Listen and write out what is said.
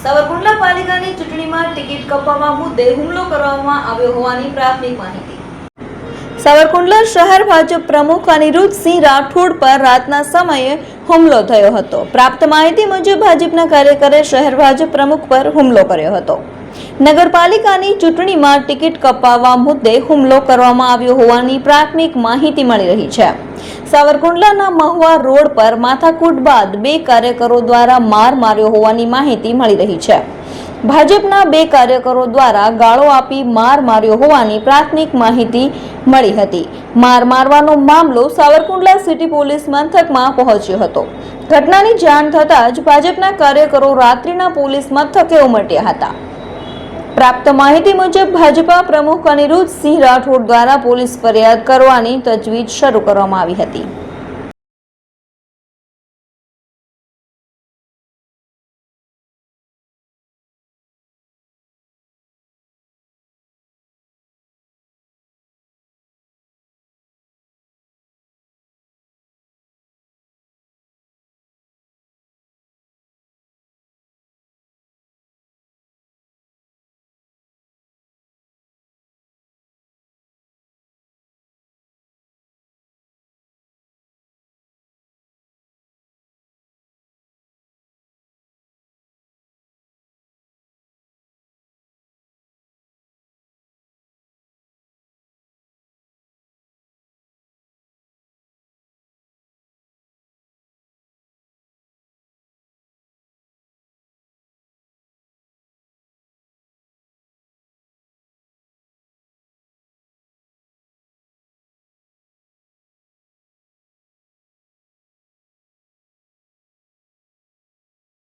સાવરકુંડલા પાલિકાની ચૂંટણીમાં ટિકિટ કપાવવા મુદ્દે હુમલો કરવામાં આવ્યો હોવાની પ્રાથમિક માહિતી। સાવરકુંડલા શહેર ભાજપ પ્રમુખ અનિરુદ્ધસિંહ રાઠોડ પર રાતના સમયે હુમલો થયો હતો। પ્રાપ્ત માહિતી મુજબ ભાજપના કાર્યકરે શહેર ભાજપ પ્રમુખ પર હુમલો કર્યો હતો। નગરપાલિકાની ચૂંટણીમાં ટિકિટ કપાવવા મુદ્દે હુમલો કરવામાં આવ્યો હોવાની પ્રાથમિક માહિતી મળી રહી છે। સાવરકુંડલાના મહુવા રોડ પર માથાકૂટ બાદ બે કાર્યકરો દ્વારા માર માર્યો હોવાની માહિતી મળી રહી છે। ભાજપના બે કાર્યકરો દ્વારા ગાળો આપી માર માર્યો હોવાની પ્રાથમિક માહિતી મળી હતી। માર મારવાનો મામલો સાવરકુંડલા સિટી પોલીસ મથકમાં પહોંચ્યો હતો। ઘટનાની જાણ થતાં જ ભાજપના કાર્યકરો રાત્રિના પોલીસ મથકે ઉમટ્યા હતા। પ્રાપ્ત માહિતી મુજબ ભાજપા પ્રમુખ અનિરુદ્ધસિંહ રાઠોડ દ્વારા પોલીસ ફરિયાદ કરવાની તજવીજ શરૂ કરવામાં આવી હતી।